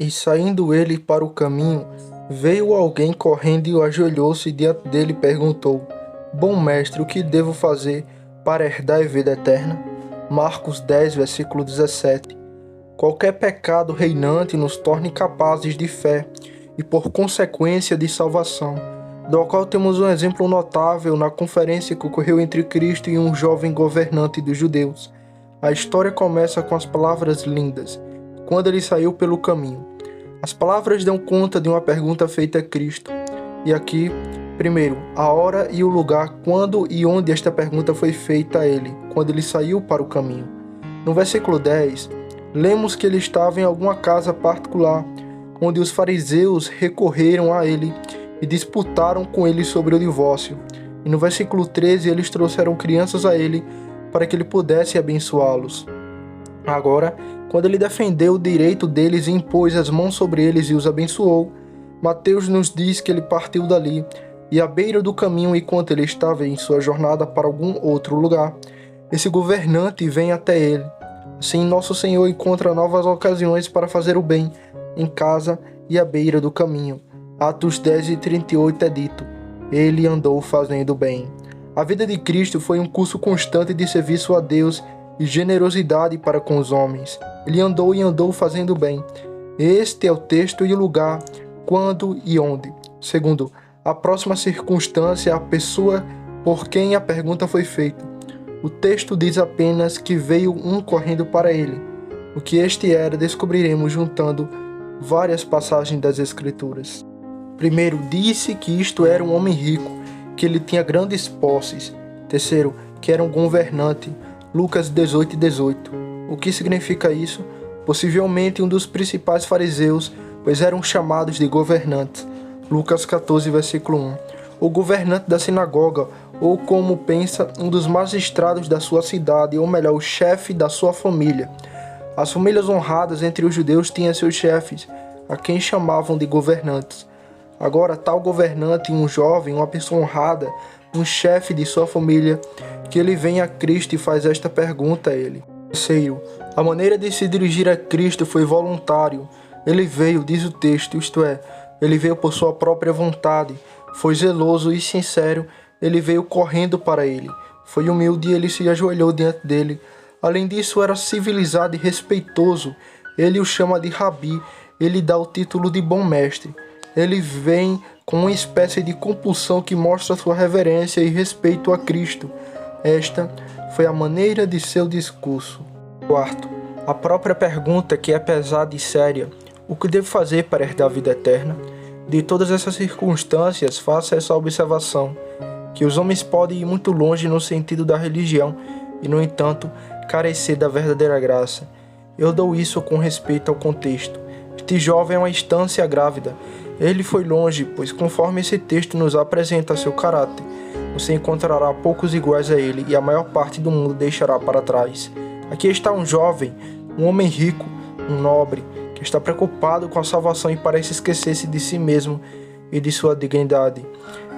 E saindo ele para o caminho, veio alguém correndo e ajoelhou-se diante dele e perguntou: Bom mestre, o que devo fazer para herdar a vida eterna? Marcos 10, versículo 17. Qualquer pecado reinante nos torna incapazes de fé e, por consequência, de salvação, do qual temos um exemplo notável na conferência que ocorreu entre Cristo e um jovem governante dos judeus. A história começa com as palavras lindas: quando ele saiu pelo caminho. As palavras dão conta de uma pergunta feita a Cristo. E aqui, primeiro, a hora e o lugar quando e onde esta pergunta foi feita a ele, quando ele saiu para o caminho. No versículo 10, lemos que ele estava em alguma casa particular, onde os fariseus recorreram a ele e disputaram com ele sobre o divórcio. E no versículo 13, eles trouxeram crianças a ele para que ele pudesse abençoá-los. Agora, quando ele defendeu o direito deles e impôs as mãos sobre eles e os abençoou, Mateus nos diz que ele partiu dali e à beira do caminho, enquanto ele estava em sua jornada para algum outro lugar, esse governante vem até ele. Assim, nosso Senhor encontra novas ocasiões para fazer o bem em casa e à beira do caminho. Atos 10 e 38 é dito: ele andou fazendo o bem. A vida de Cristo foi um curso constante de serviço a Deus e generosidade para com os homens. Ele andou e andou fazendo bem. Este é o texto e o lugar, quando e onde. Segundo, a próxima circunstância é a pessoa por quem a pergunta foi feita. O texto diz apenas que veio um correndo para ele. O que este era, descobriremos juntando várias passagens das Escrituras. Primeiro, disse que isto era um homem rico, que ele tinha grandes posses. Terceiro, que era um governante. Lucas 18 e 18. O que significa isso? Possivelmente um dos principais fariseus, pois eram chamados de governantes. Lucas 14, versículo 1. O governante da sinagoga, ou como pensa, um dos magistrados da sua cidade, ou melhor, o chefe da sua família. As famílias honradas entre os judeus tinham seus chefes, a quem chamavam de governantes. Agora, tal governante, um jovem, uma pessoa honrada, um chefe de sua família, que ele vem a Cristo e faz esta pergunta a ele. Terceiro, a maneira de se dirigir a Cristo foi voluntário. Ele veio, diz o texto, isto é, ele veio por sua própria vontade, foi zeloso e sincero, ele veio correndo para ele, foi humilde e ele se ajoelhou diante dele. Além disso, era civilizado e respeitoso, ele o chama de Rabi, ele dá o título de bom mestre. Ele vem com uma espécie de compulsão que mostra sua reverência e respeito a Cristo. Esta foi a maneira de seu discurso. Quarto, a própria pergunta, que é pesada e séria: o que devo fazer para herdar a vida eterna? De todas essas circunstâncias, faça essa observação, que os homens podem ir muito longe no sentido da religião e, no entanto, carecer da verdadeira graça. Eu dou isso com respeito ao contexto. Este jovem é uma instância grávida. Ele foi longe, pois conforme esse texto nos apresenta seu caráter, você encontrará poucos iguais a ele e a maior parte do mundo deixará para trás. Aqui está um jovem, um homem rico, um nobre, que está preocupado com a salvação e parece esquecer-se de si mesmo e de sua dignidade.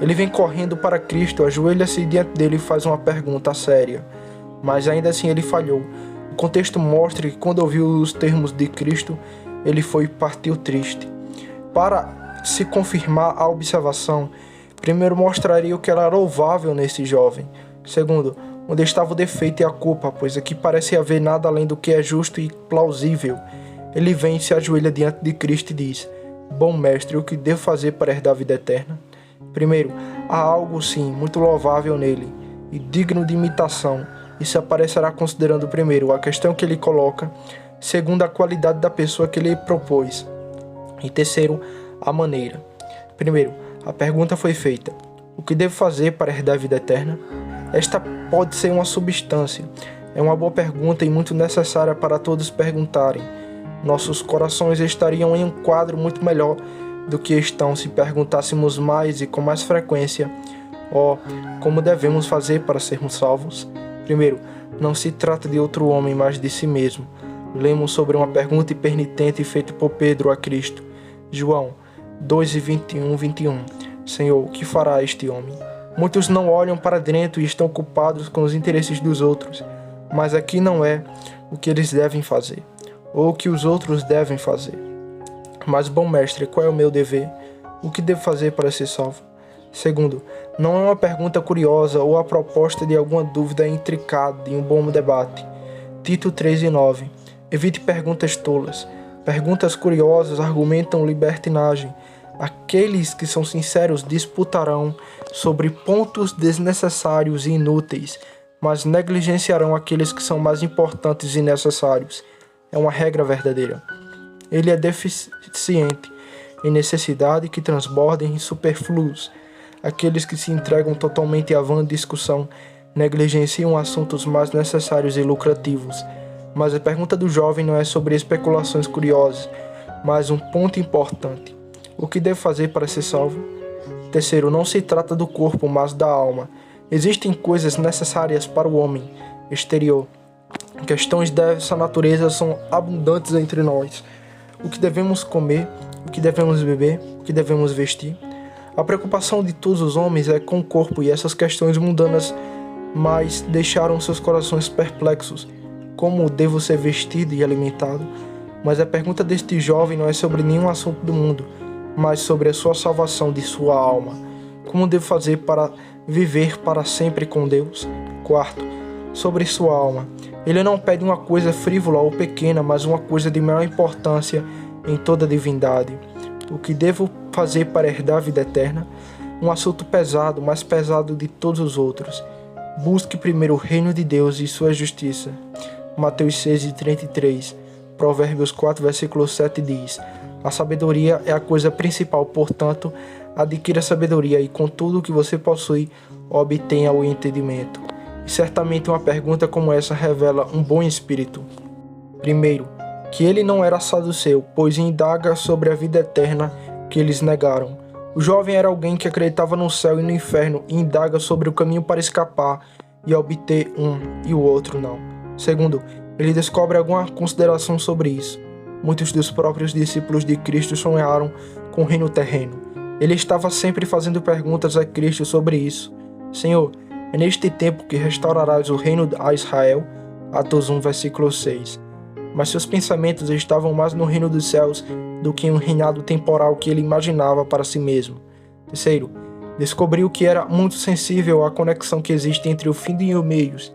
Ele vem correndo para Cristo, ajoelha-se diante dele e faz uma pergunta séria. Mas ainda assim ele falhou. O contexto mostra que quando ouviu os termos de Cristo, ele foi e partiu triste. Para se confirmar a observação, primeiro mostraria o que era louvável nesse jovem. Segundo, onde estava o defeito e a culpa, pois aqui parece haver nada além do que é justo e plausível. Ele vem e se ajoelha diante de Cristo e diz: Bom mestre, o que devo fazer para herdar a vida eterna? Primeiro, há algo sim muito louvável nele e digno de imitação. Isso aparecerá considerando primeiro a questão que ele coloca, segundo a qualidade da pessoa que ele propôs, e terceiro, a maneira. Primeiro, a pergunta foi feita: o que devo fazer para herdar a vida eterna? Esta pode ser uma substância. É uma boa pergunta e muito necessária para todos perguntarem. Nossos corações estariam em um quadro muito melhor do que estão se perguntássemos mais e com mais frequência: como devemos fazer para sermos salvos? Primeiro, não se trata de outro homem, mas de si mesmo. Lemos sobre uma pergunta penitente feita por Pedro a Cristo. João 2:21. Senhor, o que fará este homem? Muitos não olham para dentro e estão ocupados com os interesses dos outros, mas aqui não é o que eles devem fazer, ou o que os outros devem fazer. Mas, bom mestre, qual é o meu dever? O que devo fazer para ser salvo? Segundo, não é uma pergunta curiosa ou a proposta de alguma dúvida intricada em um bom debate. Tito 3:9. Evite perguntas tolas. Perguntas curiosas argumentam libertinagem. Aqueles que são sinceros disputarão sobre pontos desnecessários e inúteis, mas negligenciarão aqueles que são mais importantes e necessários. É uma regra verdadeira. Ele é deficiente em necessidade que transborda em superfluos. Aqueles que se entregam totalmente à vã discussão negligenciam assuntos mais necessários e lucrativos. Mas a pergunta do jovem não é sobre especulações curiosas, mas um ponto importante. O que devo fazer para ser salvo? Terceiro, não se trata do corpo, mas da alma. Existem coisas necessárias para o homem exterior. Questões dessa natureza são abundantes entre nós. O que devemos comer, o que devemos beber, o que devemos vestir. A preocupação de todos os homens é com o corpo e essas questões mundanas, mas deixaram seus corações perplexos. Como devo ser vestido e alimentado? Mas a pergunta deste jovem não é sobre nenhum assunto do mundo, mas sobre a sua salvação de sua alma. Como devo fazer para viver para sempre com Deus? Quarto, sobre sua alma. Ele não pede uma coisa frívola ou pequena, mas uma coisa de maior importância em toda a divindade. O que devo fazer para herdar a vida eterna? Um assunto pesado, mais pesado de todos os outros. Busque primeiro o reino de Deus e sua justiça. Mateus 6:33. Provérbios 4, versículo 7 diz: a sabedoria é a coisa principal, portanto, adquira sabedoria e com tudo o que você possui, obtenha o entendimento. E certamente uma pergunta como essa revela um bom espírito. Primeiro, que ele não era saduceu, pois indaga sobre a vida eterna que eles negaram. O jovem era alguém que acreditava no céu e no inferno e indaga sobre o caminho para escapar e obter um e o outro não. Segundo, ele descobre alguma consideração sobre isso. Muitos dos próprios discípulos de Cristo sonharam com o reino terreno. Ele estava sempre fazendo perguntas a Cristo sobre isso. Senhor, é neste tempo que restaurarás o reino a Israel? Atos 1, versículo 6. Mas seus pensamentos estavam mais no reino dos céus do que em um reinado temporal que ele imaginava para si mesmo. Terceiro, descobriu que era muito sensível à conexão que existe entre o fim e os meios,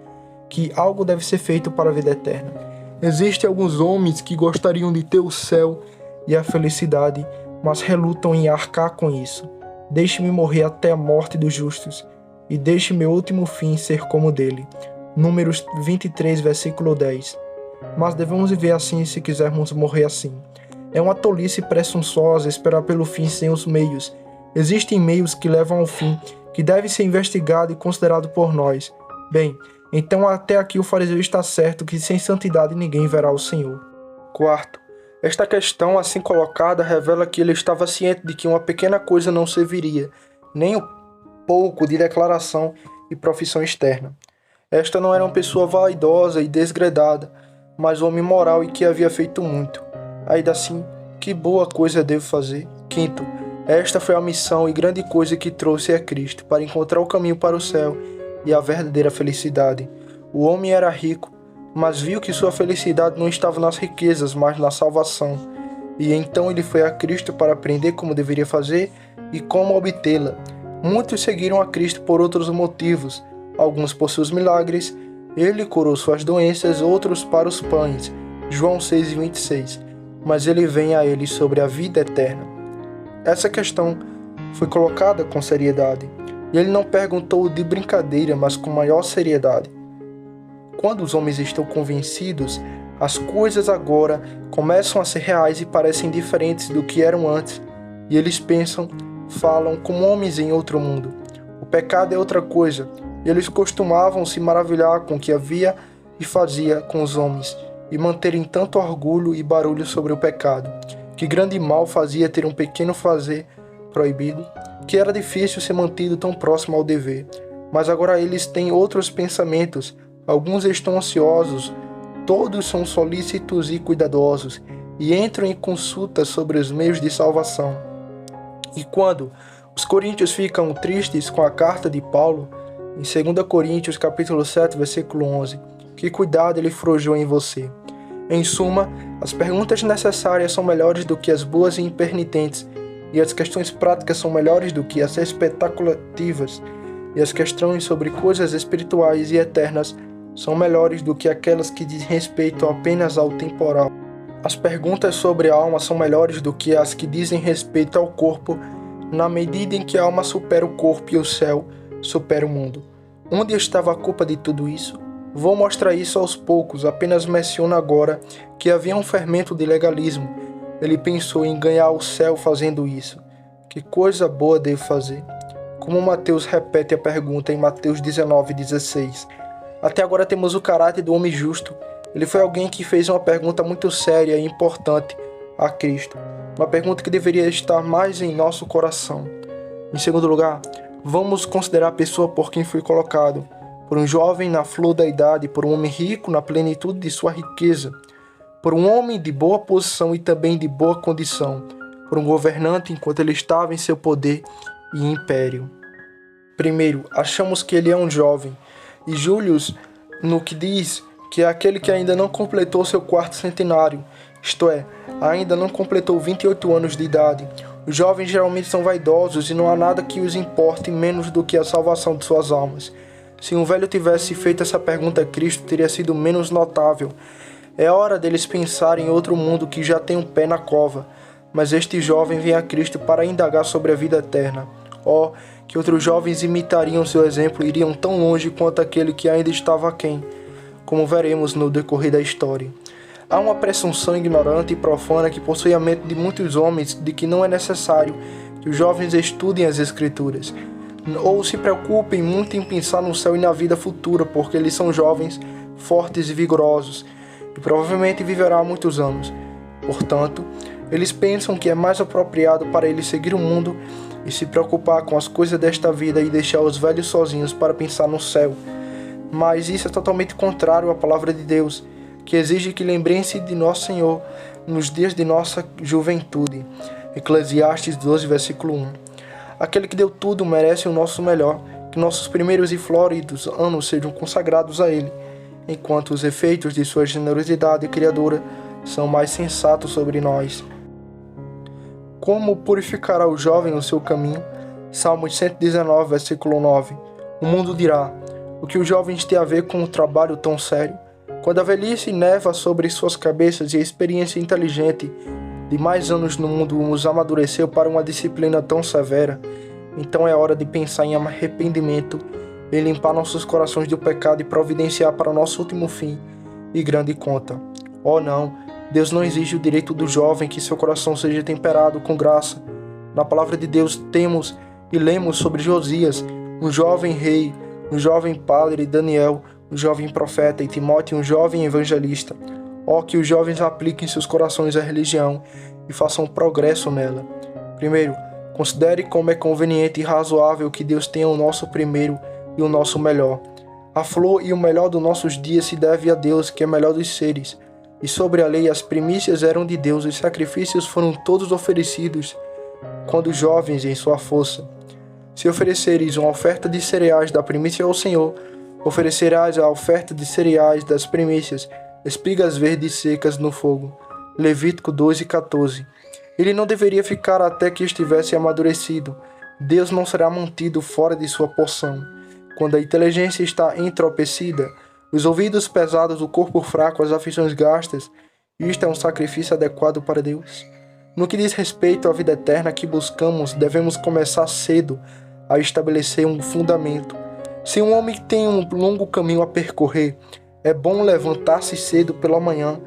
que algo deve ser feito para a vida eterna. Existem alguns homens que gostariam de ter o céu e a felicidade, mas relutam em arcar com isso. Deixe-me morrer até a morte dos justos, e deixe meu último fim ser como o dele. Números 23, versículo 10. Mas devemos viver assim se quisermos morrer assim. É uma tolice presunçosa esperar pelo fim sem os meios. Existem meios que levam ao fim, que devem ser investigados e considerados por nós. Bem, então até aqui o fariseu está certo que sem santidade ninguém verá o Senhor. Quarto, esta questão assim colocada revela que ele estava ciente de que uma pequena coisa não serviria, nem o pouco de declaração e profissão externa. Esta não era uma pessoa vaidosa e desgredada, mas um homem moral e que havia feito muito. Ainda assim, que boa coisa devo fazer? Quinto, esta foi a missão e grande coisa que trouxe a Cristo, para encontrar o caminho para o céu e a verdadeira felicidade. O homem era rico, mas viu que sua felicidade não estava nas riquezas, mas na salvação. E então ele foi a Cristo para aprender como deveria fazer e como obtê-la. Muitos seguiram a Cristo por outros motivos, alguns por seus milagres. Ele curou suas doenças, outros para os pães. João 6:26. Mas ele vem a eles sobre a vida eterna. Essa questão foi colocada com seriedade. E ele não perguntou de brincadeira, mas com maior seriedade. Quando os homens estão convencidos, as coisas agora começam a ser reais e parecem diferentes do que eram antes. E eles pensam, falam como homens em outro mundo. O pecado é outra coisa. E eles costumavam se maravilhar com o que havia e fazia com os homens, e manterem tanto orgulho e barulho sobre o pecado. Que grande mal fazia ter um pequeno fazer proibido, que era difícil ser mantido tão próximo ao dever. Mas agora eles têm outros pensamentos, alguns estão ansiosos, todos são solícitos e cuidadosos, e entram em consulta sobre os meios de salvação. E quando os coríntios ficam tristes com a carta de Paulo, em 2 Coríntios capítulo 7, versículo 11, que cuidado ele forjou em você. Em suma, as perguntas necessárias são melhores do que as boas e impertinentes, e as questões práticas são melhores do que as especulativas, e as questões sobre coisas espirituais e eternas são melhores do que aquelas que dizem respeito apenas ao temporal. As perguntas sobre a alma são melhores do que as que dizem respeito ao corpo, na medida em que a alma supera o corpo e o céu supera o mundo. Onde estava a culpa de tudo isso? Vou mostrar isso aos poucos, apenas menciono agora que havia um fermento de legalismo. Ele pensou em ganhar o céu fazendo isso. Que coisa boa devo fazer? Como Mateus repete a pergunta em Mateus 19:16. Até agora temos o caráter do homem justo. Ele foi alguém que fez uma pergunta muito séria e importante a Cristo. Uma pergunta que deveria estar mais em nosso coração. Em segundo lugar, vamos considerar a pessoa por quem foi colocado. Por um jovem na flor da idade, por um homem rico na plenitude de sua riqueza, por um homem de boa posição e também de boa condição, por um governante enquanto ele estava em seu poder e império. Primeiro, achamos que ele é um jovem, e Július, no que diz que é aquele que ainda não completou seu quarto centenário, isto é, ainda não completou 28 anos de idade. Os jovens geralmente são vaidosos e não há nada que os importe menos do que a salvação de suas almas. Se um velho tivesse feito essa pergunta a Cristo, teria sido menos notável. É hora deles pensarem em outro mundo que já tem um pé na cova. Mas este jovem vem a Cristo para indagar sobre a vida eterna. Oh, que outros jovens imitariam seu exemplo e iriam tão longe quanto aquele que ainda estava aquém, como veremos no decorrer da história. Há uma presunção ignorante e profana que possui a mente de muitos homens de que não é necessário que os jovens estudem as Escrituras, ou se preocupem muito em pensar no céu e na vida futura, porque eles são jovens, fortes e vigorosos, e provavelmente viverá muitos anos. Portanto, eles pensam que é mais apropriado para eles seguir o mundo e se preocupar com as coisas desta vida e deixar os velhos sozinhos para pensar no céu. Mas isso é totalmente contrário à palavra de Deus, que exige que lembrem-se de nosso Senhor nos dias de nossa juventude. Eclesiastes 12, versículo 1. Aquele que deu tudo merece o nosso melhor, que nossos primeiros e floridos anos sejam consagrados a Ele, enquanto os efeitos de sua generosidade criadora são mais sensatos sobre nós. Como purificará o jovem o seu caminho? Salmos 119, versículo 9. O mundo dirá: o que os jovens têm a ver com um trabalho tão sério? Quando a velhice neva sobre suas cabeças e a experiência inteligente de mais anos no mundo nos amadureceu para uma disciplina tão severa, então é hora de pensar em arrependimento, em limpar nossos corações do pecado e providenciar para o nosso último fim e grande conta. Oh não, Deus não exige o direito do jovem que seu coração seja temperado com graça. Na palavra de Deus temos e lemos sobre Josias, um jovem rei, um jovem padre, Daniel, um jovem profeta, e Timóteo, um jovem evangelista. Ó, que os jovens apliquem seus corações à religião e façam progresso nela. Primeiro, considere como é conveniente e razoável que Deus tenha o nosso primeiro e o nosso melhor. A flor e o melhor dos nossos dias se deve a Deus, que é melhor dos seres. E sobre a lei as primícias eram de Deus, os sacrifícios foram todos oferecidos quando jovens em sua força. Se ofereceres uma oferta de cereais da primícia ao Senhor, oferecerás a oferta de cereais das primícias, espigas verdes secas no fogo. Levítico 12:14. Ele não deveria ficar até que estivesse amadurecido. Deus não será mantido fora de sua porção. Quando a inteligência está entropecida, os ouvidos pesados, o corpo fraco, as aflições gastas, isto é um sacrifício adequado para Deus? No que diz respeito à vida eterna que buscamos, devemos começar cedo a estabelecer um fundamento. Se um homem tem um longo caminho a percorrer, é bom levantar-se cedo pela manhã.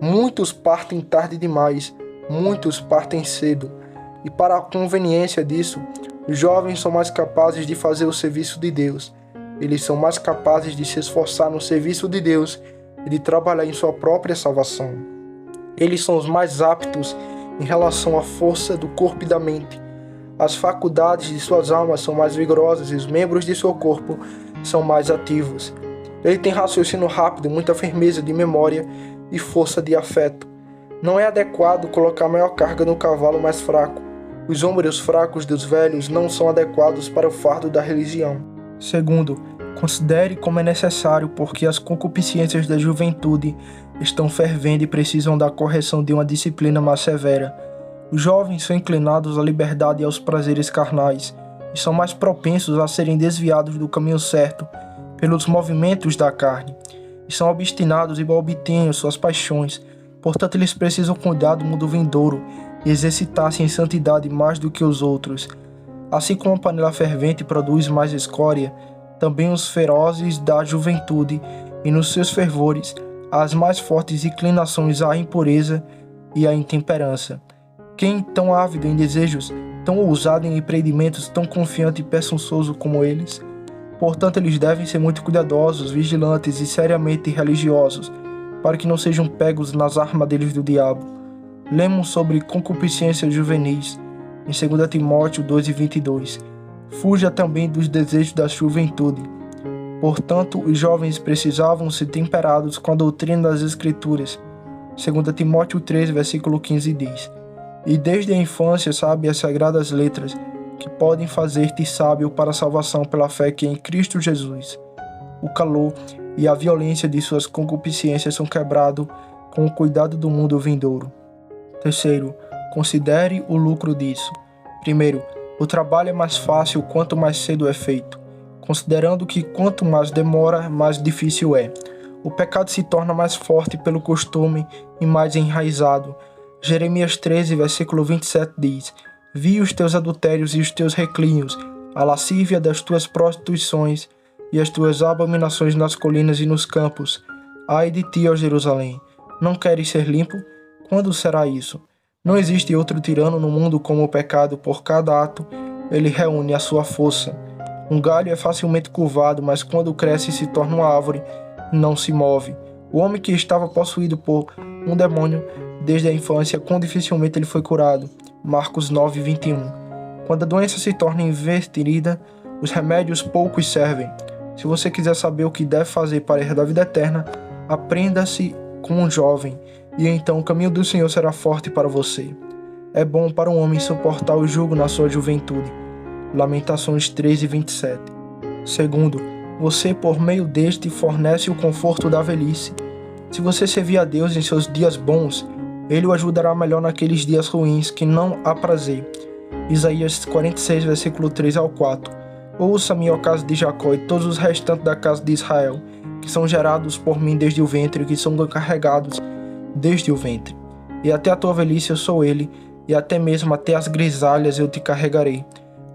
Muitos partem tarde demais, muitos partem cedo. E para a conveniência disso, os jovens são mais capazes de fazer o serviço de Deus. Eles são mais capazes de se esforçar no serviço de Deus e de trabalhar em sua própria salvação. Eles são os mais aptos em relação à força do corpo e da mente. As faculdades de suas almas são mais vigorosas e os membros de seu corpo são mais ativos. Ele tem raciocínio rápido, muita firmeza de memória e força de afeto. Não é adequado colocar maior carga no cavalo mais fraco. Os ombros fracos dos velhos não são adequados para o fardo da religião. Segundo, considere como é necessário, porque as concupiscências da juventude estão fervendo e precisam da correção de uma disciplina mais severa. Os jovens são inclinados à liberdade e aos prazeres carnais, e são mais propensos a serem desviados do caminho certo pelos movimentos da carne, e são obstinados e obtêm suas paixões. Portanto, eles precisam cuidar do mundo vindouro e exercitar-se em santidade mais do que os outros. Assim como a panela fervente produz mais escória, também os ferozes da juventude, e nos seus fervores, as mais fortes inclinações à impureza e à intemperança. Quem tão ávido em desejos, tão ousado em empreendimentos, tão confiante e presunçoso como eles? Portanto, eles devem ser muito cuidadosos, vigilantes e seriamente religiosos, para que não sejam pegos nas armadilhas do diabo. Lemos sobre concupiscências juvenis, em 2 Timóteo 2:22. Fuja também dos desejos da juventude. Portanto, os jovens precisavam ser temperados com a doutrina das Escrituras. 2 Timóteo 3, versículo 15 diz: E desde a infância sabe as sagradas letras, que podem fazer-te sábio para a salvação pela fé que é em Cristo Jesus. O calor e a violência de suas concupiscências são quebrados com o cuidado do mundo vindouro. Terceiro, considere o lucro disso. Primeiro, o trabalho é mais fácil quanto mais cedo é feito, considerando que quanto mais demora, mais difícil é. O pecado se torna mais forte pelo costume e mais enraizado. Jeremias 13, versículo 27 diz: Vi os teus adultérios e os teus reclinhos, a lascívia das tuas prostituições e as tuas abominações nas colinas e nos campos. Ai de ti, ó Jerusalém! Não queres ser limpo? Quando será isso? Não existe outro tirano no mundo como o pecado. Por cada ato, ele reúne a sua força. Um galho é facilmente curvado, mas quando cresce e se torna uma árvore, não se move. O homem que estava possuído por um demônio desde a infância, quão dificilmente ele foi curado. Marcos 9:21. Quando a doença se torna invertida, os remédios poucos servem. Se você quiser saber o que deve fazer para herdar a vida eterna, aprenda-se com um jovem, e então o caminho do Senhor será forte para você. É bom para um homem suportar o jugo na sua juventude. Lamentações 13:27. Segundo, você por meio deste fornece o conforto da velhice. Se você servir a Deus em seus dias bons, Ele o ajudará melhor naqueles dias ruins que não há prazer. Isaías 46, versículo 3 ao 4. Ouça-me, ó casa de Jacó, e todos os restantes da casa de Israel, que são gerados por mim desde o ventre, que são carregados desde o ventre. E até a tua velhice eu sou ele, e até mesmo até as grisalhas eu te carregarei.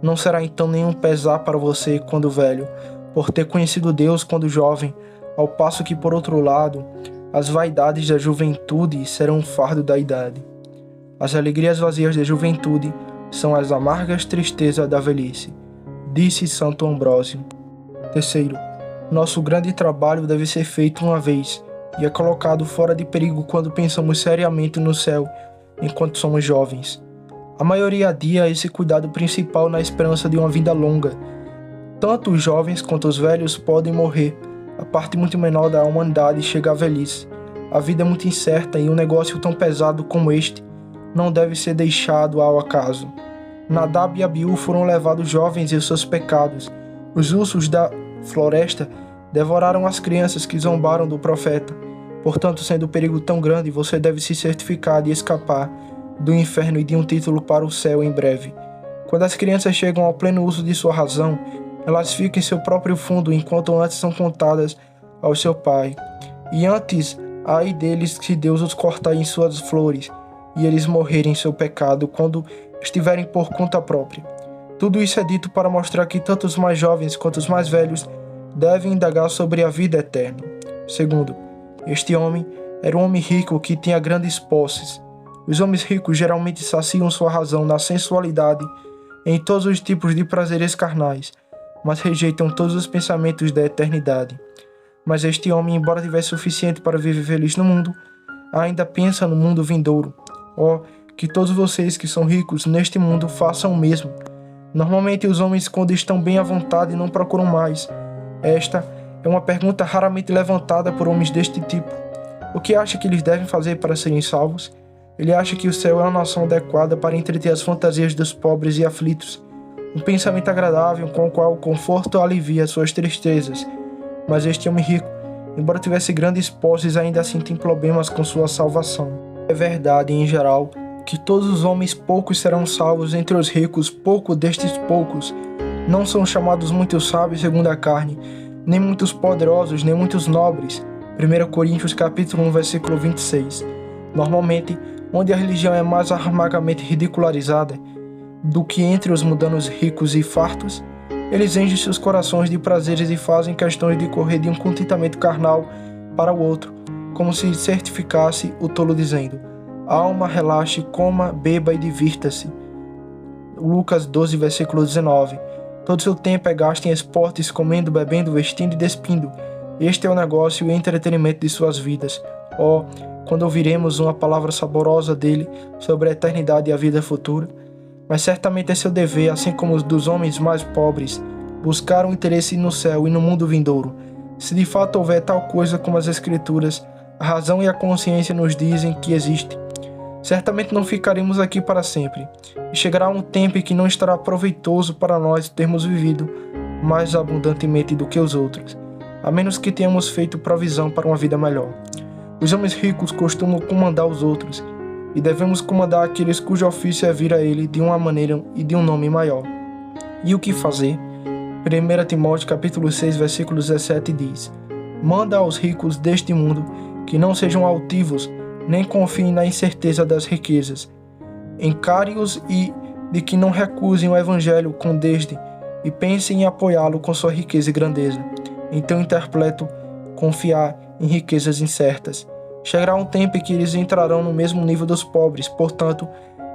Não será então nenhum pesar para você quando velho, por ter conhecido Deus quando jovem, ao passo que, por outro lado, as vaidades da juventude serão um fardo da idade. As alegrias vazias da juventude são as amargas tristezas da velhice, disse Santo Ambrósio. Terceiro, nosso grande trabalho deve ser feito uma vez, e é colocado fora de perigo quando pensamos seriamente no céu, enquanto somos jovens. A maioria adia esse cuidado principal na esperança de uma vida longa. Tanto os jovens quanto os velhos podem morrer. A parte muito menor da humanidade chega à velhice. A vida é muito incerta e um negócio tão pesado como este não deve ser deixado ao acaso. Nadab e Abiú foram levados jovens em seus pecados. Os ursos da floresta devoraram as crianças que zombaram do profeta. Portanto, sendo o perigo tão grande, você deve se certificar de escapar do inferno e de um título para o céu em breve. Quando as crianças chegam ao pleno uso de sua razão, elas ficam em seu próprio fundo, enquanto antes são contadas ao seu pai. E antes, ai deles se Deus os cortar em suas flores, e eles morrerem em seu pecado quando estiverem por conta própria. Tudo isso é dito para mostrar que tanto os mais jovens quanto os mais velhos devem indagar sobre a vida eterna. Segundo, este homem era um homem rico que tinha grandes posses. Os homens ricos geralmente saciam sua razão na sensualidade em todos os tipos de prazeres carnais, mas rejeitam todos os pensamentos da eternidade. Mas este homem, embora tivesse suficiente para viver feliz no mundo, ainda pensa no mundo vindouro. Oh, que todos vocês que são ricos neste mundo façam o mesmo. Normalmente os homens, quando estão bem à vontade, não procuram mais. Esta é uma pergunta raramente levantada por homens deste tipo. O que acha que eles devem fazer para serem salvos? Ele acha que o céu é uma nação adequada para entreter as fantasias dos pobres e aflitos. Um pensamento agradável com o qual o conforto alivia suas tristezas. Mas este homem rico embora tivesse grandes posses, ainda assim tem problemas com sua salvação. É verdade, em geral, que todos os homens poucos serão salvos. Entre os ricos, poucos destes poucos não são chamados muitos sábios segundo a carne, nem muitos poderosos, nem muitos nobres. 1 Coríntios capítulo 1, versículo 26. Normalmente, onde a religião é mais amargamente ridicularizada do que entre os mundanos ricos e fartos, eles enchem seus corações de prazeres e fazem questões de correr de um contentamento carnal para o outro, como se certificasse o tolo dizendo: alma, relaxe, coma, beba e divirta-se. Lucas 12, versículo 19. Todo seu tempo é gasto em esportes, comendo, bebendo, vestindo e despindo. Este é o negócio e o entretenimento de suas vidas. Oh, quando ouviremos uma palavra saborosa dele sobre a eternidade e a vida futura. Mas certamente é seu dever, assim como os dos homens mais pobres, buscar um interesse no céu e no mundo vindouro. Se de fato houver tal coisa como as Escrituras, a razão e a consciência nos dizem que existe. Certamente não ficaremos aqui para sempre, e chegará um tempo em que não estará proveitoso para nós termos vivido mais abundantemente do que os outros, a menos que tenhamos feito provisão para uma vida melhor. Os homens ricos costumam comandar os outros, e devemos comandar aqueles cujo ofício é vir a ele de uma maneira e de um nome maior. E o que fazer? 1 Timóteo capítulo 6, versículo 17 diz: manda aos ricos deste mundo que não sejam altivos, nem confiem na incerteza das riquezas. Encare-os e de que não recusem o evangelho com desdém e pensem em apoiá-lo com sua riqueza e grandeza. Então interpreto confiar em riquezas incertas. Chegará um tempo em que eles entrarão no mesmo nível dos pobres, portanto,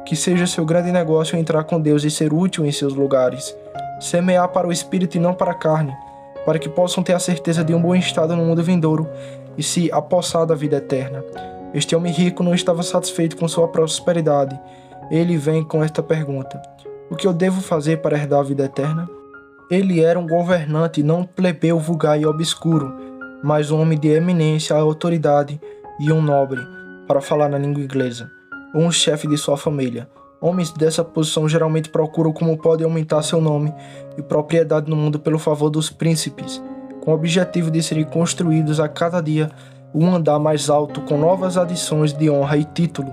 que seja seu grande negócio entrar com Deus e ser útil em seus lugares. Semear para o espírito e não para a carne, para que possam ter a certeza de um bom estado no mundo vindouro e se apossar da vida eterna. Este homem rico não estava satisfeito com sua prosperidade. Ele vem com esta pergunta: o que eu devo fazer para herdar a vida eterna? Ele era um governante, não um plebeu vulgar e obscuro, mas um homem de eminência, autoridade e um nobre, para falar na língua inglesa, ou um chefe de sua família. Homens dessa posição geralmente procuram como podem aumentar seu nome e propriedade no mundo pelo favor dos príncipes, com o objetivo de serem construídos a cada dia um andar mais alto com novas adições de honra e título.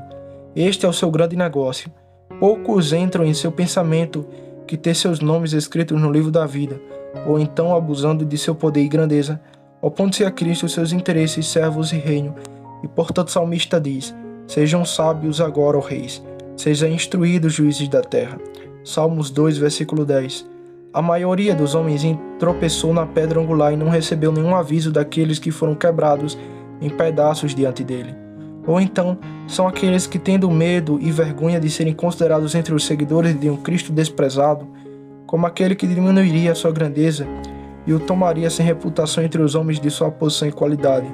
Este é o seu grande negócio. Poucos entram em seu pensamento que ter seus nomes escritos no livro da vida, ou então abusando de seu poder e grandeza, opondo-se a Cristo, seus interesses, servos e reino. E portanto o salmista diz: sejam sábios agora, ó reis, sejam instruídos, juízes da terra. Salmos 2, versículo 10. A maioria dos homens tropeçou na pedra angular e não recebeu nenhum aviso daqueles que foram quebrados em pedaços diante dele. Ou então, são aqueles que, tendo medo e vergonha de serem considerados entre os seguidores de um Cristo desprezado, como aquele que diminuiria a sua grandeza e o tomaria sem reputação entre os homens de sua posição e qualidade,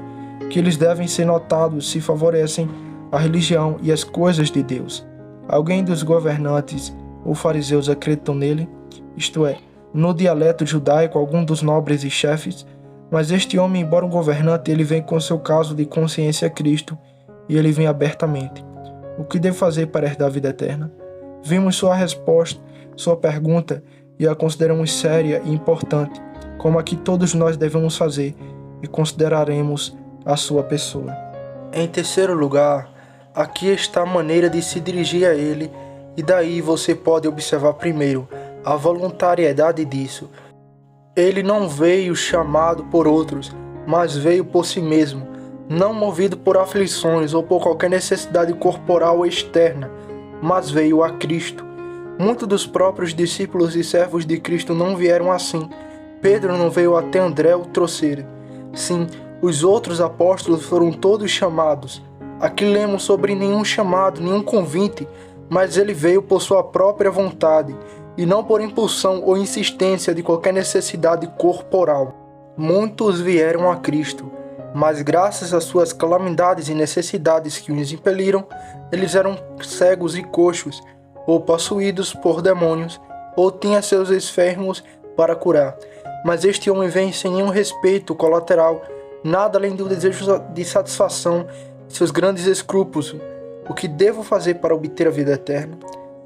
que eles devem ser notados se favorecem a religião e as coisas de Deus. Alguém dos governantes ou fariseus acreditam nele, isto é, no dialeto judaico, algum dos nobres e chefes, mas este homem, embora um governante, ele vem com seu caso de consciência a Cristo, e ele vem abertamente. O que devo fazer para herdar a vida eterna? Vimos sua resposta, sua pergunta, e a consideramos séria e importante, como a que todos nós devemos fazer, e consideraremos a sua pessoa. Em terceiro lugar, aqui está a maneira de se dirigir a ele, e daí você pode observar primeiro a voluntariedade disso. Ele não veio chamado por outros, mas veio por si mesmo, não movido por aflições ou por qualquer necessidade corporal ou externa, mas veio a Cristo. Muitos dos próprios discípulos e servos de Cristo não vieram assim. Pedro não veio até André o trouxer. Sim, os outros apóstolos foram todos chamados. Aqui lemos sobre nenhum chamado, nenhum convite, mas ele veio por sua própria vontade, e não por impulsão ou insistência de qualquer necessidade corporal. Muitos vieram a Cristo, mas graças às suas calamidades e necessidades que os impeliram, eles eram cegos e coxos, ou possuídos por demônios, ou tinham seus enfermos para curar. Mas este homem vem sem nenhum respeito colateral, nada além do desejo de satisfação de seus grandes escrúpulos. O que devo fazer para obter a vida eterna?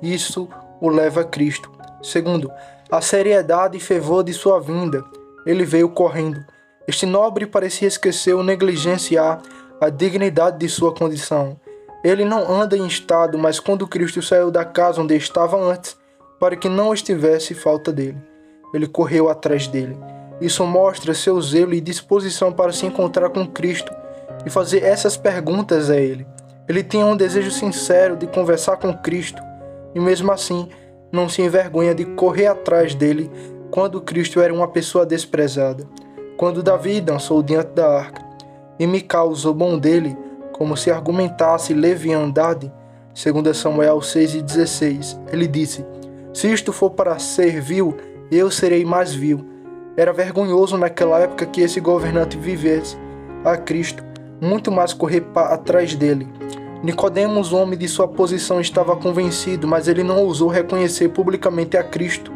Isso o leva a Cristo. Segundo, a seriedade e fervor de sua vinda. Ele veio correndo. Este nobre parecia esquecer ou negligenciar a dignidade de sua condição. Ele não anda em estado, mas quando Cristo saiu da casa onde estava antes, para que não estivesse falta dele, ele correu atrás dele. Isso mostra seu zelo e disposição para se encontrar com Cristo e fazer essas perguntas a ele. Ele tinha um desejo sincero de conversar com Cristo e mesmo assim não se envergonha de correr atrás dele quando Cristo era uma pessoa desprezada. Quando Davi dançou diante da arca e Mical usou mão dele como se argumentasse leviandade, 2 Samuel 6,16, ele disse: se isto for para ser vil, eu serei mais vil. Era vergonhoso naquela época que esse governante vivesse a Cristo, muito mais correr atrás dele. Nicodemos, o homem de sua posição, estava convencido, mas ele não ousou reconhecer publicamente a Cristo,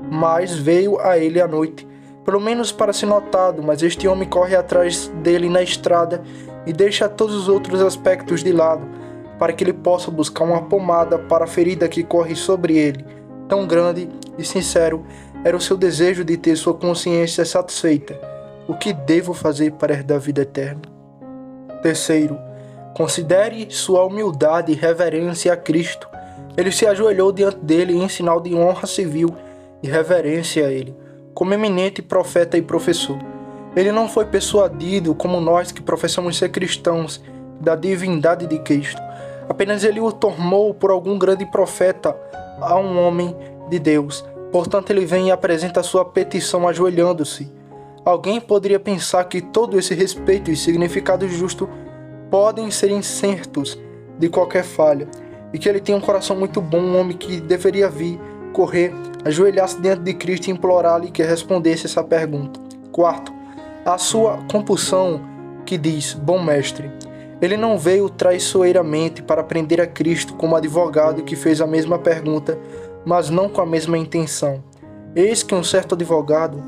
mas veio a ele à noite, pelo menos para ser notado, mas este homem corre atrás dele na estrada e deixa todos os outros aspectos de lado, para que ele possa buscar uma pomada para a ferida que corre sobre ele. Tão grande e sincero era o seu desejo de ter sua consciência satisfeita. O que devo fazer para herdar a vida eterna? Terceiro, considere sua humildade e reverência a Cristo. Ele se ajoelhou diante dele em sinal de honra civil e reverência a ele, como eminente profeta e professor. Ele não foi persuadido, como nós que professamos ser cristãos, da divindade de Cristo. Apenas ele o tornou por algum grande profeta a um homem de Deus. Portanto, ele vem e apresenta sua petição ajoelhando-se. Alguém poderia pensar que todo esse respeito e significado justo podem ser incertos de qualquer falha, e que ele tem um coração muito bom, um homem que deveria vir, correr, ajoelhar-se diante de Cristo e implorar-lhe que respondesse essa pergunta. Quarto, a sua compulsão que diz: bom mestre. Ele não veio traiçoeiramente para prender a Cristo como advogado que fez a mesma pergunta, mas não com a mesma intenção. Eis que um certo advogado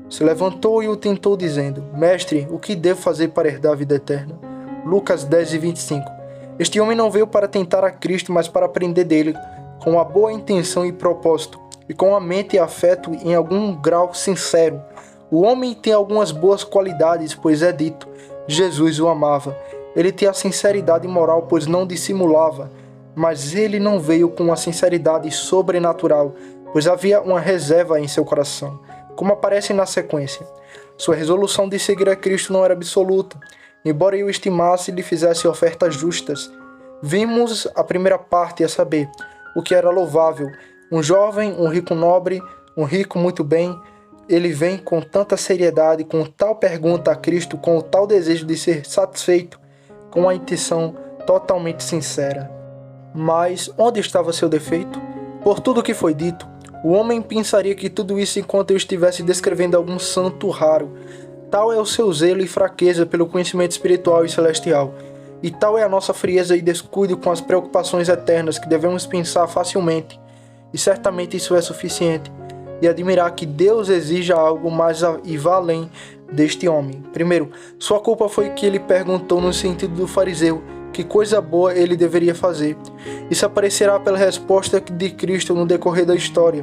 se levantou e o tentou dizendo: mestre, o que devo fazer para herdar a vida eterna? Lucas 10:25. Este homem não veio para tentar a Cristo, mas para aprender dele, com uma boa intenção e propósito, e com a mente e afeto em algum grau sincero. O homem tem algumas boas qualidades, pois é dito: Jesus o amava. Ele tem a sinceridade moral, pois não dissimulava, mas ele não veio com uma sinceridade sobrenatural, pois havia uma reserva em seu coração, como aparece na sequência. Sua resolução de seguir a Cristo não era absoluta, embora eu estimasse e lhe fizesse ofertas justas. Vimos a primeira parte, a saber, o que era louvável. Um jovem, um rico nobre, um rico muito bem, ele vem com tanta seriedade, com tal pergunta a Cristo, com o tal desejo de ser satisfeito, com uma intenção totalmente sincera. Mas onde estava seu defeito? Por tudo o que foi dito, o homem pensaria que tudo isso enquanto eu estivesse descrevendo algum santo raro. Tal é o seu zelo e fraqueza pelo conhecimento espiritual e celestial, e tal é a nossa frieza e descuido com as preocupações eternas que devemos pensar facilmente, e certamente isso é suficiente, e admirar que Deus exija algo mais e vá além deste homem. Primeiro, sua culpa foi que ele perguntou no sentido do fariseu que coisa boa ele deveria fazer. Isso aparecerá pela resposta de Cristo no decorrer da história.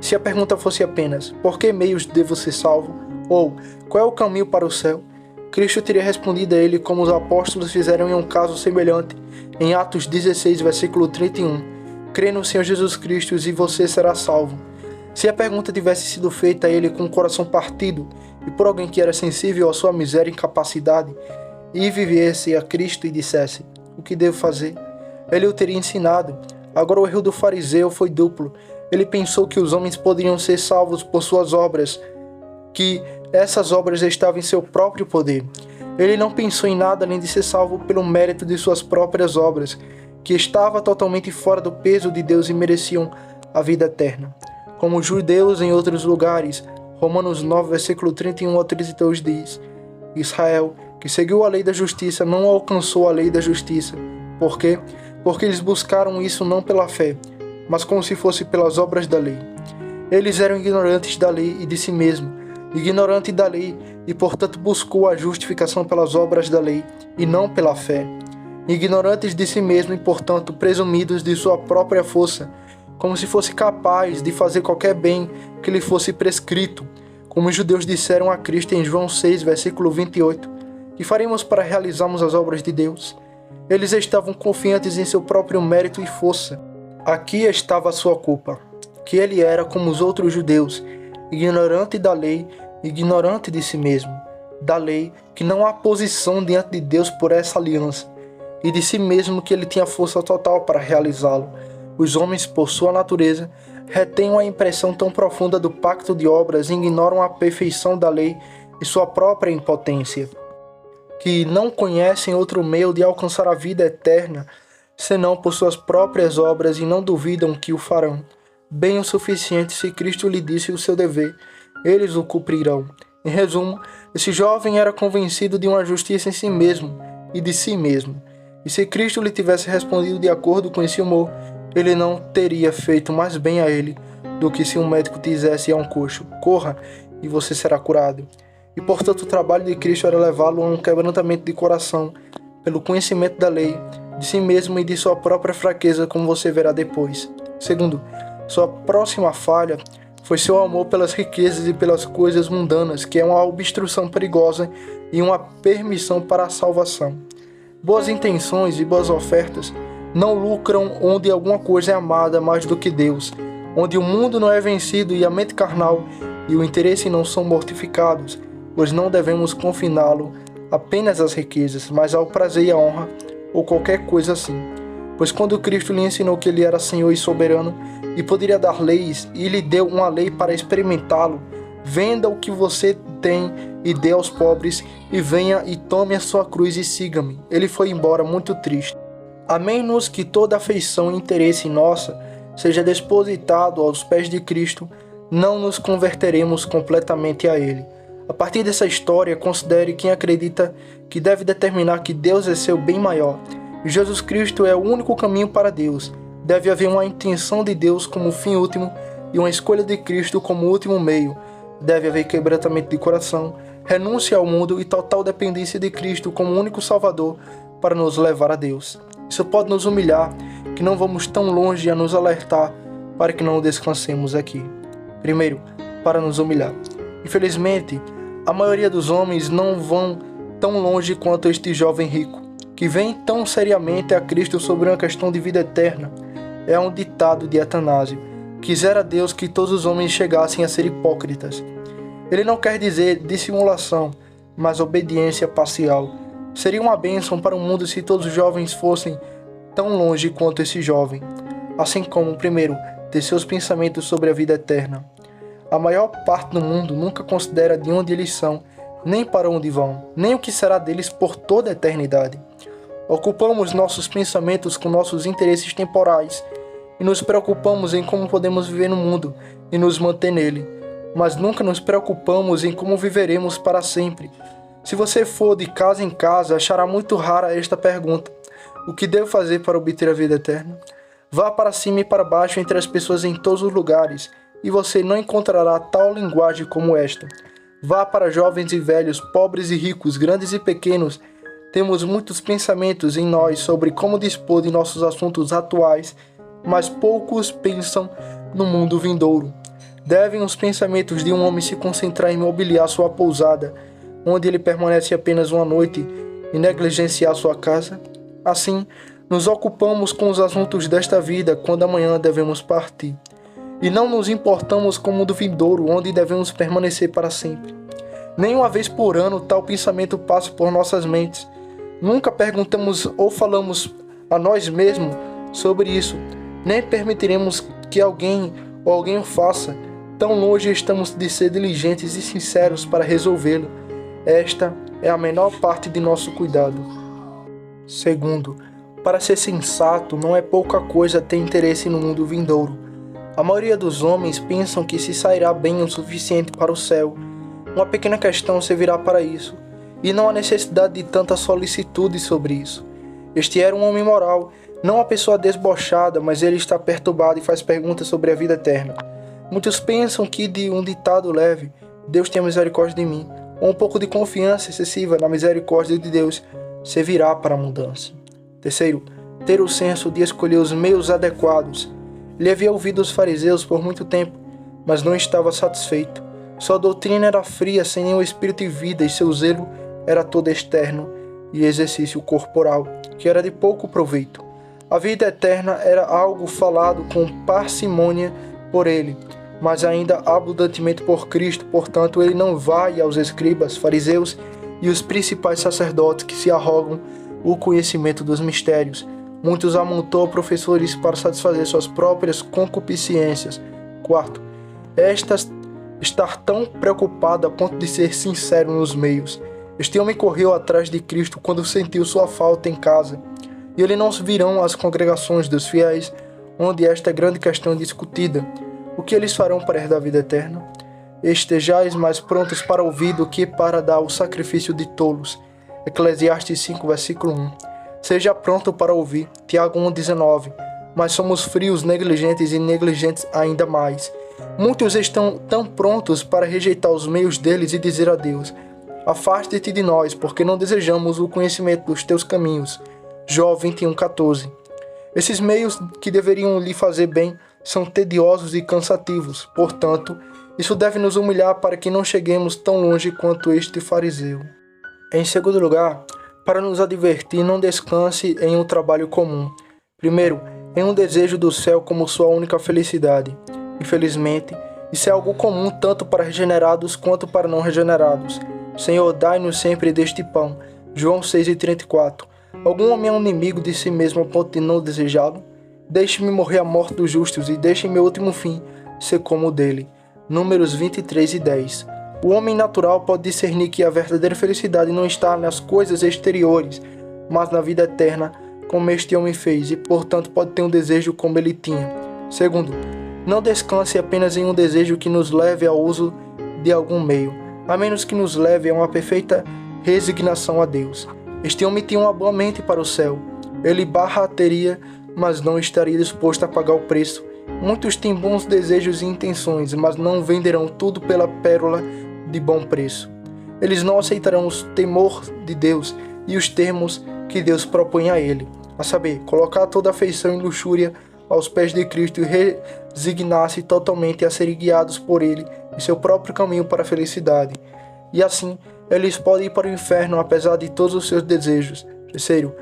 Se a pergunta fosse apenas: por que meios devo ser salvo? Ou qual é o caminho para o céu? Cristo teria respondido a ele como os apóstolos fizeram em um caso semelhante em Atos 16, versículo 31. Crê no Senhor Jesus Cristo e você será salvo. Se a pergunta tivesse sido feita a ele com o coração partido e por alguém que era sensível à sua miséria e incapacidade, e vivesse a Cristo e dissesse: o que devo fazer? Ele o teria ensinado. Agora o erro do fariseu foi duplo. Ele pensou que os homens poderiam ser salvos por suas obras, que essas obras estavam em seu próprio poder. Ele não pensou em nada além de ser salvo pelo mérito de suas próprias obras, que estava totalmente fora do peso de Deus e mereciam a vida eterna. Como os judeus em outros lugares, Romanos 9, versículo 31 ao 32 diz: Israel, que seguiu a lei da justiça, não alcançou a lei da justiça. Por quê? Porque eles buscaram isso não pela fé, mas como se fosse pelas obras da lei. Eles eram ignorantes da lei e de si mesmo, ignorante da lei, e portanto buscou a justificação pelas obras da lei, e não pela fé. Ignorantes de si mesmo e portanto presumidos de sua própria força, como se fosse capaz de fazer qualquer bem que lhe fosse prescrito, como os judeus disseram a Cristo em João 6, versículo 28, que faremos para realizarmos as obras de Deus? Eles estavam confiantes em seu próprio mérito e força. Aqui estava a sua culpa, que ele era como os outros judeus, ignorante da lei, ignorante de si mesmo, da lei, que não há posição diante de Deus por essa aliança, e de si mesmo que ele tinha força total para realizá-lo. Os homens, por sua natureza, retêm uma impressão tão profunda do pacto de obras e ignoram a perfeição da lei e sua própria impotência, que não conhecem outro meio de alcançar a vida eterna, senão por suas próprias obras, e não duvidam que o farão. Bem o suficiente se Cristo lhe disse o seu dever, eles o cumprirão. Em resumo, esse jovem era convencido de uma justiça em si mesmo e de si mesmo. E se Cristo lhe tivesse respondido de acordo com esse humor, ele não teria feito mais bem a ele do que se um médico dissesse a um coxo: corra e você será curado. E portanto o trabalho de Cristo era levá-lo a um quebrantamento de coração pelo conhecimento da lei, de si mesmo e de sua própria fraqueza, como você verá depois. Segundo, sua próxima falha foi seu amor pelas riquezas e pelas coisas mundanas, que é uma obstrução perigosa e uma permissão para a salvação. Boas intenções e boas ofertas não lucram onde alguma coisa é amada mais do que Deus, onde o mundo não é vencido e a mente carnal e o interesse não são mortificados, pois não devemos confiná-lo apenas às riquezas, mas ao prazer e à honra, ou qualquer coisa assim. Pois quando Cristo lhe ensinou que ele era Senhor e soberano, e poderia dar leis, e lhe deu uma lei para experimentá-lo: venda o que você tem e dê aos pobres, e venha e tome a sua cruz e siga-me. Ele foi embora muito triste. A menos que toda afeição e interesse nossa seja depositado aos pés de Cristo, não nos converteremos completamente a Ele. A partir dessa história, considere quem acredita que deve determinar que Deus é seu bem maior. Jesus Cristo é o único caminho para Deus. Deve haver uma intenção de Deus como fim último e uma escolha de Cristo como último meio. Deve haver quebrantamento de coração, renúncia ao mundo e total dependência de Cristo como único Salvador para nos levar a Deus. Isso pode nos humilhar, que não vamos tão longe a nos alertar para que não descansemos aqui. Primeiro, para nos humilhar. Infelizmente, a maioria dos homens não vão tão longe quanto este jovem rico, que vem tão seriamente a Cristo sobre uma questão de vida eterna. É um ditado de Atanásio: quisera Deus que todos os homens chegassem a ser hipócritas. Ele não quer dizer dissimulação, mas obediência parcial. Seria uma bênção para o mundo se todos os jovens fossem tão longe quanto esse jovem, assim como, primeiro, ter seus pensamentos sobre a vida eterna. A maior parte do mundo nunca considera de onde eles são, nem para onde vão, nem o que será deles por toda a eternidade. Ocupamos nossos pensamentos com nossos interesses temporais e nos preocupamos em como podemos viver no mundo e nos manter nele, mas nunca nos preocupamos em como viveremos para sempre. Se você for de casa em casa, achará muito rara esta pergunta: o que devo fazer para obter a vida eterna? Vá para cima e para baixo entre as pessoas em todos os lugares, e você não encontrará tal linguagem como esta. Vá para jovens e velhos, pobres e ricos, grandes e pequenos. Temos muitos pensamentos em nós sobre como dispor de nossos assuntos atuais, mas poucos pensam no mundo vindouro. Devem os pensamentos de um homem se concentrar em mobiliar sua pousada, onde ele permanece apenas uma noite, e negligenciar sua casa? Assim, nos ocupamos com os assuntos desta vida quando amanhã devemos partir. E não nos importamos com o mundo vindouro, onde devemos permanecer para sempre. Nem uma vez por ano tal pensamento passa por nossas mentes. Nunca perguntamos ou falamos a nós mesmos sobre isso. Nem permitiremos que alguém ou alguém o faça. Tão longe estamos de ser diligentes e sinceros para resolvê-lo. Esta é a menor parte de nosso cuidado. Segundo, para ser sensato, não é pouca coisa ter interesse no mundo vindouro. A maioria dos homens pensam que se sairá bem o suficiente para o céu. Uma pequena questão servirá para isso, e não há necessidade de tanta solicitude sobre isso. Este era um homem moral, não uma pessoa desbochada, mas ele está perturbado e faz perguntas sobre a vida eterna. Muitos pensam que de um ditado leve, Deus tem misericórdia de mim, ou um pouco de confiança excessiva na misericórdia de Deus, servirá para a mudança. Terceiro, ter o senso de escolher os meios adequados. Ele havia ouvido os fariseus por muito tempo, mas não estava satisfeito. Sua doutrina era fria, sem nenhum espírito e vida, e seu zelo era todo externo e exercício corporal, que era de pouco proveito. A vida eterna era algo falado com parcimônia por ele, mas ainda abundantemente por Cristo. Portanto, ele não vai aos escribas, fariseus e os principais sacerdotes que se arrogam o conhecimento dos mistérios. Muitos amontoam professores para satisfazer suas próprias concupiscências. Quarto, estar tão preocupado a ponto de ser sincero nos meios. Este homem correu atrás de Cristo quando sentiu sua falta em casa. E ele não virão às congregações dos fiéis, onde esta grande questão é discutida. O que eles farão para herdar a vida eterna? Estejais mais prontos para ouvir do que para dar o sacrifício de tolos. Eclesiastes 5, versículo 1. Seja pronto para ouvir. Tiago 1,19. Mas somos frios, negligentes e negligentes ainda mais. Muitos estão tão prontos para rejeitar os meios deles e dizer a Deus: afaste-te de nós, porque não desejamos o conhecimento dos teus caminhos. Jó 21,14. Esses meios que deveriam lhe fazer bem são tediosos e cansativos. Portanto, isso deve nos humilhar para que não cheguemos tão longe quanto este fariseu. Em segundo lugar, para nos advertir, não descanse em um trabalho comum. Primeiro, em um desejo do céu como sua única felicidade. Infelizmente, isso é algo comum tanto para regenerados quanto para não regenerados. Senhor, dai-nos sempre deste pão. João 6,34. Algum homem é um inimigo de si mesmo a ponto de não desejá-lo? Deixe-me morrer a morte dos justos e deixe meu último fim ser como o dele. Números 23:10. O homem natural pode discernir que a verdadeira felicidade não está nas coisas exteriores, mas na vida eterna, como este homem fez, e portanto pode ter um desejo como ele tinha. Segundo, não descanse apenas em um desejo que nos leve ao uso de algum meio, a menos que nos leve a uma perfeita resignação a Deus. Este homem tinha uma boa mente para o céu. Ele barateria, mas não estaria disposto a pagar o preço. Muitos têm bons desejos e intenções, mas não venderão tudo pela pérola de bom preço. Eles não aceitarão o temor de Deus e os termos que Deus propõe a ele, a saber, colocar toda a afeição e luxúria aos pés de Cristo e resignar-se totalmente a serem guiados por ele em seu próprio caminho para a felicidade. E assim, eles podem ir para o inferno apesar de todos os seus desejos. Terceiro,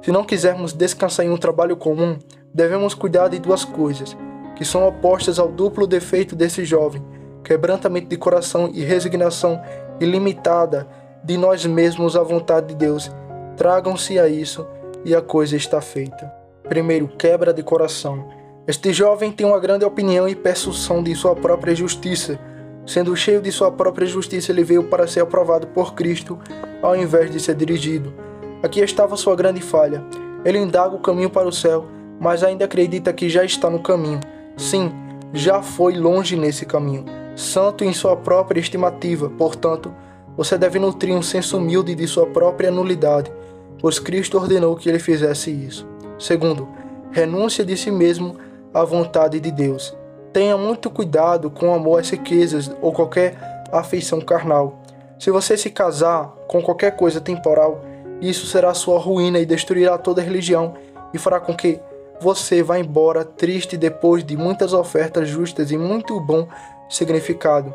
se não quisermos descansar em um trabalho comum, devemos cuidar de duas coisas, que são opostas ao duplo defeito desse jovem: quebrantamento de coração e resignação ilimitada de nós mesmos à vontade de Deus. Tragam-se a isso e a coisa está feita. Primeiro, quebra de coração. Este jovem tem uma grande opinião e persuasão de sua própria justiça. Sendo cheio de sua própria justiça, ele veio para ser aprovado por Cristo, ao invés de ser dirigido. Aqui estava sua grande falha. Ele indaga o caminho para o céu, mas ainda acredita que já está no caminho. Sim, já foi longe nesse caminho, santo em sua própria estimativa. Portanto, você deve nutrir um senso humilde de sua própria nulidade, pois Cristo ordenou que ele fizesse isso. Segundo, renúncia de si mesmo à vontade de Deus. Tenha muito cuidado com amor às riquezas ou qualquer afeição carnal. Se você se casar com qualquer coisa temporal, isso será sua ruína e destruirá toda a religião e fará com que você vá embora triste depois de muitas ofertas justas e muito bom significado.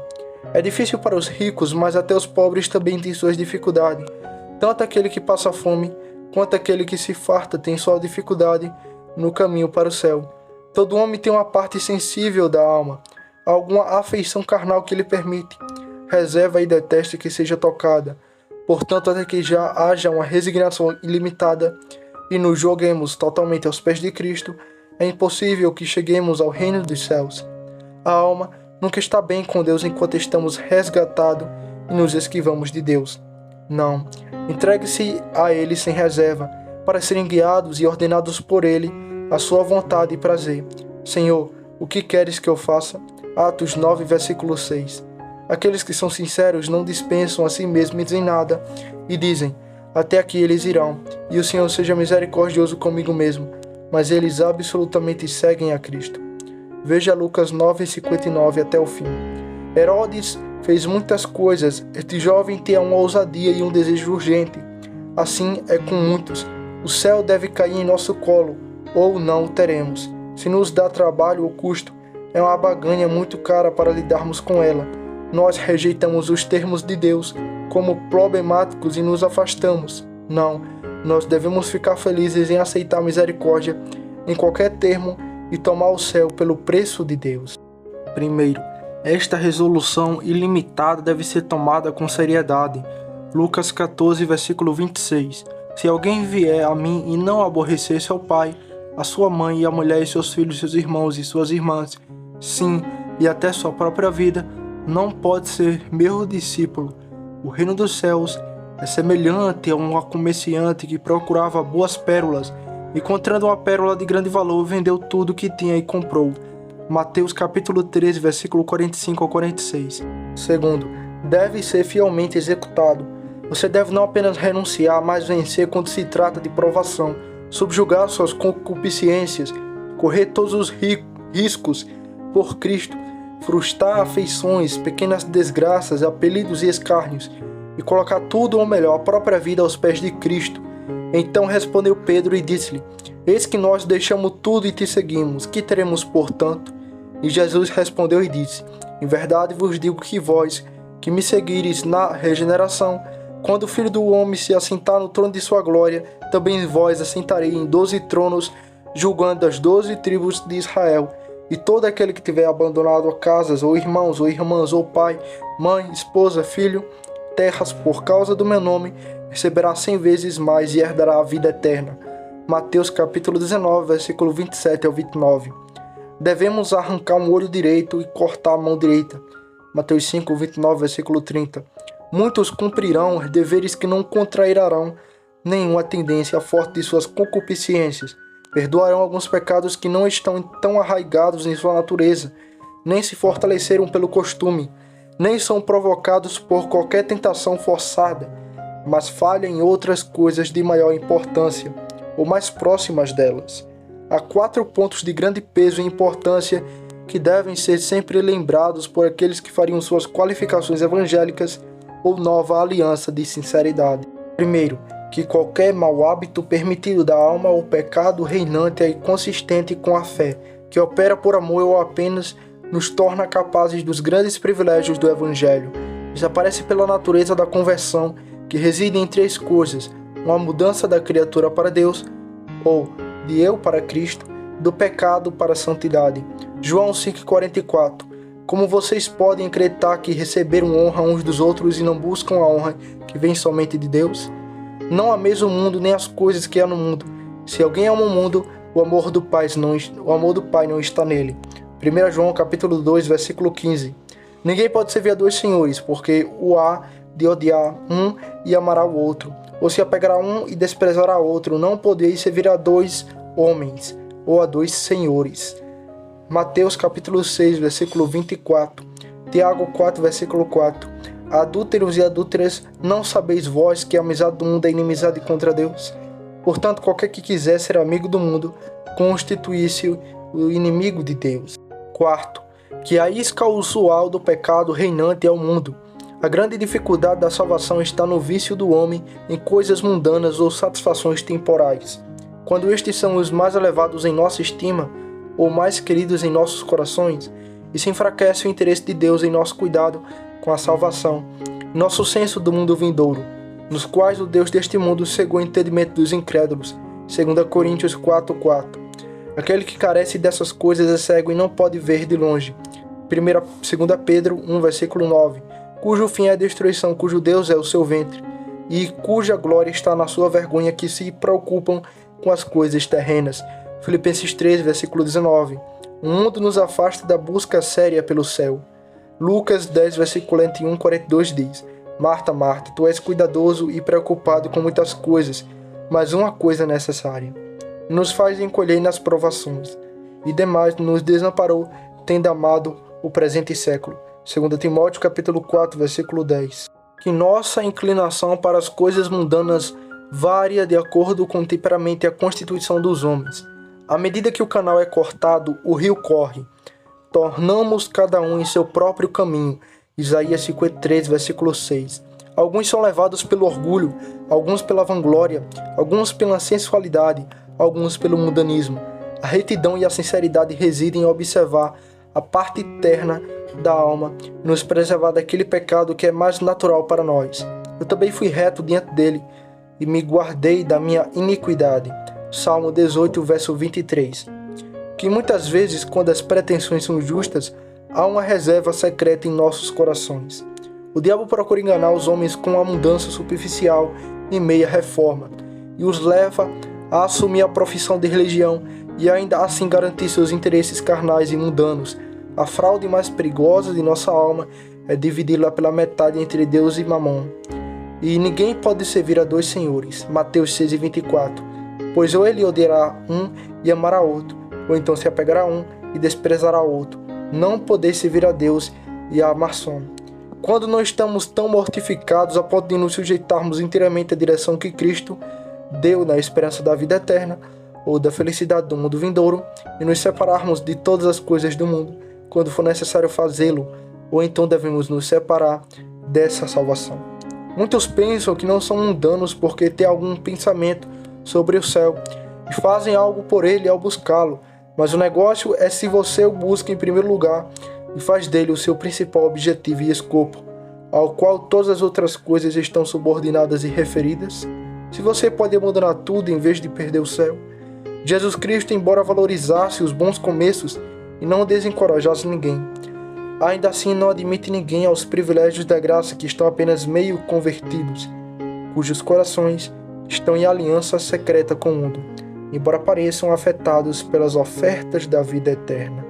É difícil para os ricos, mas até os pobres também têm suas dificuldades. Tanto aquele que passa fome, quanto aquele que se farta tem sua dificuldade no caminho para o céu. Todo homem tem uma parte sensível da alma, alguma afeição carnal que lhe permite, reserva e detesta que seja tocada. Portanto, até que já haja uma resignação ilimitada e nos joguemos totalmente aos pés de Cristo, é impossível que cheguemos ao reino dos céus. A alma nunca está bem com Deus enquanto estamos resgatados e nos esquivamos de Deus. Não, entregue-se a Ele sem reserva, para serem guiados e ordenados por Ele, a sua vontade e prazer. Senhor, o que queres que eu faça? Atos 9, versículo 6. Aqueles que são sinceros não dispensam a si mesmos em nada e dizem: até aqui eles irão, e o Senhor seja misericordioso comigo mesmo. Mas eles absolutamente seguem a Cristo. Veja Lucas 9:59 até o fim. Herodes fez muitas coisas. Este jovem tem uma ousadia e um desejo urgente. Assim é com muitos. O céu deve cair em nosso colo, ou não o teremos. Se nos dá trabalho ou custo, é uma barganha muito cara para lidarmos com ela. nós rejeitamos os termos de Deus como problemáticos e nos afastamos. Não, nós devemos ficar felizes em aceitar a misericórdia em qualquer termo e tomar o céu pelo preço de Deus. Primeiro, esta resolução ilimitada deve ser tomada com seriedade. Lucas 14, versículo 26. Se alguém vier a mim e não aborrecer seu pai, a sua mãe e a mulher e seus filhos, seus irmãos e suas irmãs, sim, e até sua própria vida, não pode ser meu discípulo. O reino dos céus é semelhante a um comerciante que procurava boas pérolas, encontrando uma pérola de grande valor, vendeu tudo o que tinha e comprou. Mateus capítulo 13, versículo 45 ao 46. Segundo, deve ser fielmente executado. Você deve não apenas renunciar, mas vencer quando se trata de provação, subjugar suas concupiscências, correr todos os riscos por Cristo, frustrar afeições, pequenas desgraças, apelidos e escárnios, e colocar tudo ou melhor, a própria vida aos pés de Cristo. Então respondeu Pedro e disse-lhe: Eis que nós deixamos tudo e te seguimos, que teremos portanto? E Jesus respondeu e disse: Em verdade vos digo que vós, que me seguires na regeneração, quando o Filho do Homem se assentar no trono de sua glória, também vós assentareis em 12 tronos, julgando as 12 tribos de Israel. E todo aquele que tiver abandonado casas, ou irmãos, ou irmãs, ou pai, mãe, esposa, filho, terras, por causa do meu nome, receberá 100 vezes mais e herdará a vida eterna. Mateus capítulo 19, versículo 27 ao 29. Devemos arrancar um olho direito e cortar a mão direita. Mateus 5, 29, versículo 30. Muitos cumprirão os deveres que não contrairão nenhuma tendência forte de suas concupiscências. Perdoarão alguns pecados que não estão tão arraigados em sua natureza, nem se fortaleceram pelo costume, nem são provocados por qualquer tentação forçada, mas falham em outras coisas de maior importância, ou mais próximas delas. Há 4 pontos de grande peso e importância que devem ser sempre lembrados por aqueles que fariam suas qualificações evangélicas ou nova aliança de sinceridade. Primeiro, que qualquer mau hábito permitido da alma ou pecado reinante é inconsistente com a fé, que opera por amor ou apenas nos torna capazes dos grandes privilégios do Evangelho. Isso aparece pela natureza da conversão, que reside em 3 coisas: uma mudança da criatura para Deus, ou de eu para Cristo, do pecado para a santidade. João 5,44. Como vocês podem acreditar que receberam honra uns dos outros e não buscam a honra que vem somente de Deus? Não ameis o mundo nem as coisas que há no mundo. Se alguém ama o mundo, o amor do Pai não está nele. 1 João capítulo 2, versículo 15. Ninguém pode servir a 2 senhores, porque o há de odiar um e amará o outro, ou se apegará a um e desprezará outro. Não podeis servir a 2 homens, ou a 2 senhores. Mateus capítulo 6, versículo 24. Tiago 4, versículo 4. Adúlteros e adúlteras, não sabeis vós que a amizade do mundo é inimizade contra Deus? Portanto, qualquer que quiser ser amigo do mundo, constitui-se o inimigo de Deus. Quarto, que a isca usual do pecado reinante é o mundo. A grande dificuldade da salvação está no vício do homem em coisas mundanas ou satisfações temporais. Quando estes são os mais elevados em nossa estima, ou mais queridos em nossos corações, isso enfraquece o interesse de Deus em nosso cuidado com a salvação, nosso senso do mundo vindouro, nos quais o Deus deste mundo cegou o entendimento dos incrédulos. 2 Coríntios 4:4. Aquele que carece dessas coisas é cego e não pode ver de longe. 2 Pedro 1, versículo 9. Cujo fim é a destruição, cujo Deus é o seu ventre, e cuja glória está na sua vergonha, que se preocupam com as coisas terrenas. Filipenses 3, versículo 19. O mundo nos afasta da busca séria pelo céu. Lucas 10, versículo 41-42 diz: Marta, Marta, tu és cuidadoso e preocupado com muitas coisas, mas uma coisa é necessária. Nos faz encolher nas provações, e demais nos desamparou, tendo amado o presente século. 2 Timóteo capítulo 4, versículo 10. Que nossa inclinação para as coisas mundanas varia de acordo com o temperamento e a constituição dos homens. À medida que o canal é cortado, o rio corre. Tornamos cada um em seu próprio caminho. Isaías 53, versículo 6. Alguns são levados pelo orgulho, alguns pela vanglória, alguns pela sensualidade, alguns pelo mundanismo. A retidão e a sinceridade residem em observar a parte eterna da alma e nos preservar daquele pecado que é mais natural para nós. Eu também fui reto diante dele e me guardei da minha iniquidade. Salmo 18, verso 23. Que muitas vezes, quando as pretensões são justas, há uma reserva secreta em nossos corações. O diabo procura enganar os homens com uma mudança superficial e meia reforma, e os leva a assumir a profissão de religião e ainda assim garantir seus interesses carnais e mundanos. A fraude mais perigosa de nossa alma é dividi-la pela metade entre Deus e Mamon. E ninguém pode servir a dois senhores. Mateus 6:24. Pois ou ele odiará um e amará outro, ou então se apegará a um e desprezará outro. Não podeis servir a Deus e a Maçom. Quando não estamos tão mortificados a ponto de nos sujeitarmos inteiramente à direção que Cristo deu na esperança da vida eterna, ou da felicidade do mundo vindouro, e nos separarmos de todas as coisas do mundo, quando for necessário fazê-lo, ou então devemos nos separar dessa salvação. Muitos pensam que não são mundanos porque têm algum pensamento sobre o céu, e fazem algo por ele ao buscá-lo, mas o negócio é se você o busca em primeiro lugar e faz dele o seu principal objetivo e escopo, ao qual todas as outras coisas estão subordinadas e referidas. Se você pode abandonar tudo em vez de perder o céu. Jesus Cristo, embora valorizasse os bons começos e não desencorajasse ninguém, ainda assim não admite ninguém aos privilégios da graça que estão apenas meio convertidos, cujos corações estão em aliança secreta com o mundo, embora pareçam afetados pelas ofertas da vida eterna.